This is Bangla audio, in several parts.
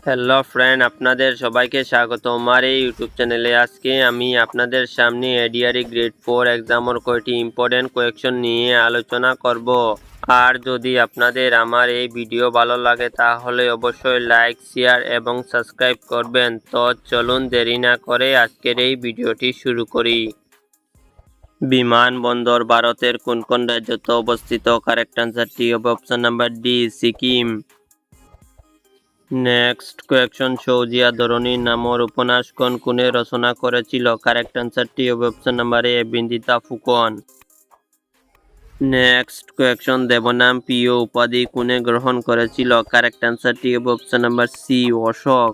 হ্যালো ফ্রেন্ড, আপনাদের সবাইকে স্বাগত আমার এই ইউটিউব চ্যানেলে। আজকে আমি আপনাদের সামনে এডিআরই গ্রেড 4 এক্সামের কয়েকটি ইম্পর্টেন্ট কোয়েকশন নিয়ে আলোচনা করব। আর যদি আপনাদের আমার এই ভিডিও ভালো লাগে তাহলে অবশ্যই লাইক, শেয়ার এবং সাবস্ক্রাইব করবেন। তো চলুন দেরি না করে আজকের এই ভিডিওটি শুরু করি। বিমানবন্দর ভারতের কোন কোন রাজ্যতে অবস্থিত? কারেক্ট আনসারটি হবে option number D, Sikkim. Next question, সৌজিয়া ধরনীর নামর উপন্যাস কোনে রচনা করেছিল? কারেক্ট আনসারটি হবে অপশন নাম্বার এ, বিন্দিতা Phukan. Next question, Devanampiya উপাধি কোনে গ্রহণ করেছিল? কারেক্ট আনসারটি হবে option number C, Ashoka.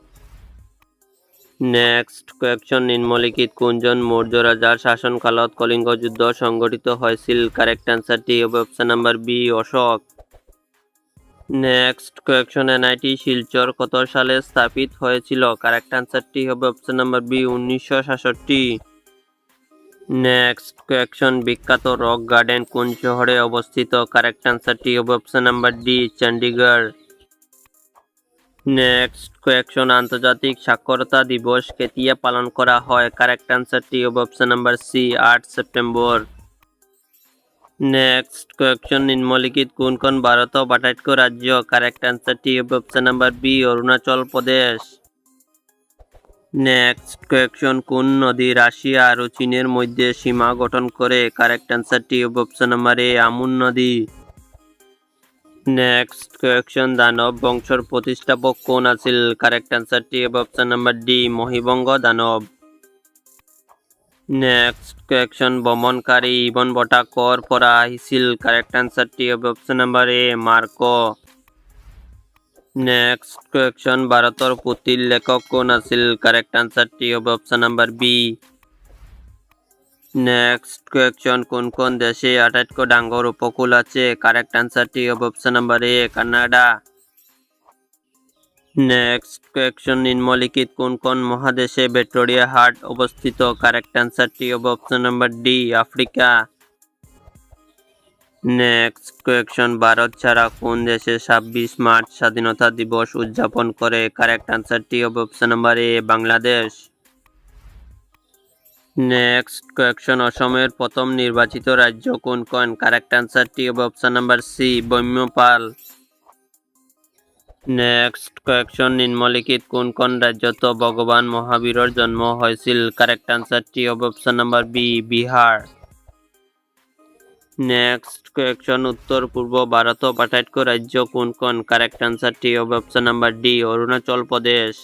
Next question, নিম্নলিখিত কোনজন মৌর্য রাজার শাসনকালত কলিঙ্গ যুদ্ধ সংঘটিত হয়েছিল? কারেক্ট আনসারটি হবে option number B, Ashok. Next question, NIT Silchar কত সালে স্থাপিত হয়েছিল? কারেক্ট আনসারটি হবে option number B, 1966। Next question, বিখ্যাত রক গার্ডেন কোন শহরে অবস্থিত? কারেক্ট আনসারটি হবে option number D, Chandigarh. Next question, আন্তর্জাতিক সাক্ষরতা দিবস কেতিয়া পালন করা হয়? কারেক্ট আনসারটি হবে option number C, 8 September. Next question, নিম্নলিখিত কোন কোন ভারত বাটাইট্য রাজ্য? কারেক্ট আনসারটি হবে option number B, Arunachal Pradesh. Next question, কোন নদী রাশিয়া আর চীনের মধ্যে সীমা গঠন করে? কারেক্ট আনসারটি হবে অপশন নাম্বার এ, আমুন নদী। নেক্সট কোয়েকশন, দানব বংশর প্রতিষ্ঠাপক কোন আছিল? কারেক্ট আনসারটি হবে অপশন নাম্বার ডি, মহিবঙ্গ দানব। নেক্সট কোয়েকশন, ভ্রমণকারী ইবন বটা কর পরা আহিছিল? কারেক্ট আনসারটি হবে option number A, Marco. Next question, ভারতের পুথির লেখক কোন আছিল? কারেক্ট আনসারটি হবে option number B. Next question, কোন কোন দেশে আটাইতকৈ ডাঙৰ উপকূল আছে? কারেক্ট আনসারটি হবে অপশন নাম্বার এ, কানাডা। নেক্সট কোয়েকশন, নিম্নলিখিত কোন কোন মহাদেশে ভিক্টোরিয়া হাট অবস্থিত? কারেক্ট আনসারটি হবে option number D, Africa. Next question, Bharat ছাড়া কোন দেশে 26 মার্চ স্বাধীনতা দিবস উদযাপন করে? কারেক্ট আনসারটি হবে option number A, Bangladesh. Next question, অসমের প্রথম নির্বাচিত রাজ্য কোন কোন? কারেক্ট আনসারটি হবে অপশন নাম্বার সি, বৈম্যপাল। নেক্সট কোয়েকশন, নিম্নলিখিত কোন কোন রাজ্যত ভগবান মহাবীরের জন্ম হয়েছিল? কারেক্ট আনসারটি হবে option number B, Bihar. Next question, উত্তর পূর্ব ভারত আটাইতকৈ রাজ্য কোন কোন? কারেক্ট আনসারটি হবে option number D, Arunachal Pradesh.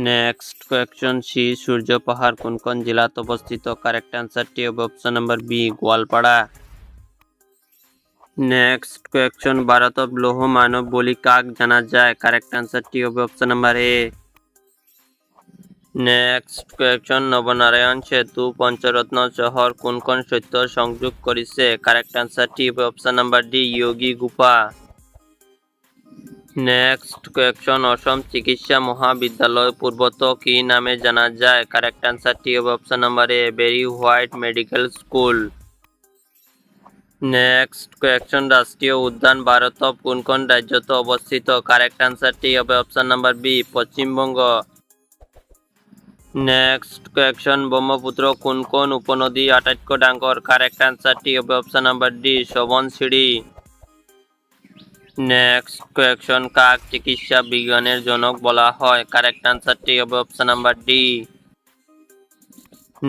Next question, Sri Surya Pahar কোন কোন জেলাত অবস্থিত? কারেক্ট আনসারটি হবে option number B, Goalpara. Next question, ভারতত লৌহ মানব বলি কাক জানা যায়? কারেক্ট আনসারটি হবে option number A. Next question, Nabanarayan Setu Pancharatna শহর কোন কোন সত্য সংযোগ করেছে? কারেক্ট আনসারটি হবে অপশন নাম্বার ডি, যোগী গুফা। নেক্সট কোয়েকশন, অসম চিকিৎসা মহাবিদ্যালয় পূর্বত কি নামে জানা যায়? কারেক্ট আনসারটি হবে অপশন নাম্বার এ, Berry White medical school. Next question, রাষ্ট্রীয় উদ্যান ভারত কোন কোন রাজ্যত অবস্থিত? কারেক্ট আনসারটি হবে option number B, Paschimbanga. Next question, Brahmaputra কোন কোন উপনদী আটাইতকৈ ডাঙৰ? কারেক্ট আনসারটি হবে option number D, Subansiri. Next question, কাক চিকিৎসা বিজ্ঞানের জনক বলা হয়? কারেক্ট আনসারটি হবে option number D.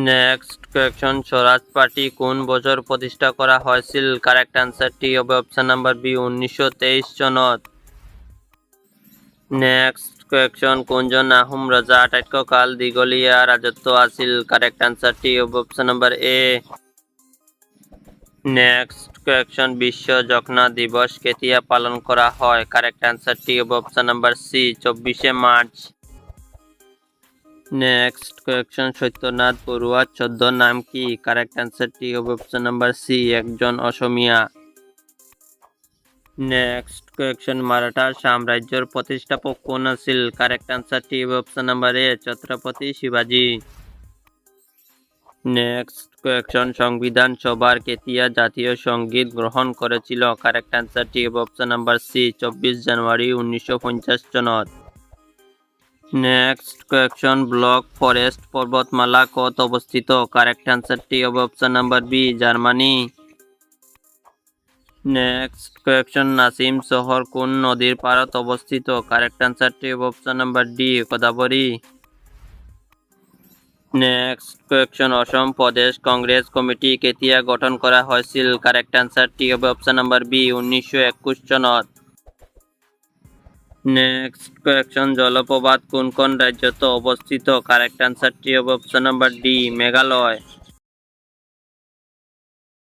Next question, Swaraj party কোন বছর প্রতিষ্ঠা করা হয়েছিল? কারেক্ট আনসারটি হবে অপশন নাম্বার বি, 1923 সনত। নেক্সট কোয়েকশন, কোনজন আহোম রজা আটাইতকৈ কাল দীঘলীয়া রাজত্ব আছিল? কারেক্ট আনসারটি হবে option number A. Next question, বিশ্ব যক্ষ্মা দিবস কেতিয়া পালন করা হয়? কারেক্ট আনসারটি হবে অপশন নাম্বার সি, 24শে মার্চ। নেক্সট কোয়েকশন, সত্যনাথ বড়ুয়ার ছদ্ম নাম কি? কারেক্ট আনসারটি হবে অপশন নাম্বার সি, একজন অসমিয়া। নেক্সট কোয়েকশন, মারাঠা সাম্রাজ্যের প্রতিষ্ঠাপক কোন আছিল? কারেক্ট আনসারটি হবে অপশন নাম্বার এ, ছত্রপতি শিবাজী। নেক্সট কোয়েকশন সংবিধান সভার কেতিয়া জাতীয় সঙ্গীত গ্রহণ করেছিল? কারেক্ট অ্যান্সারটি হবে অপশন নাম্বার সি 24 জানুয়ারি 1950 সনত। নেক্সট কোয়েকশন ব্লক ফরেস্ট পর্বতমালা কত অবস্থিত? কারেক্ট অ্যান্সারটি হবে option number B Germany. Next question নাসিম শহর কোন নদীর পাড়ত অবস্থিত? কারেক্ট অ্যান্সারটি হবে option number D Godavari. Next question Assam Pradesh Congress committee কেতিয়া গঠন করা হয়েছিল? কারেক্ট অ্যান্সারটি হবে অপশন নাম্বার বি 1921 সনত। নেক্সট কোয়েকশন জলপ্রপাত কোন কোন রাজ্যত অবস্থিত? কারেক্ট অ্যান্সারটি হবে অপশন নাম্বার ডি মেঘালয়।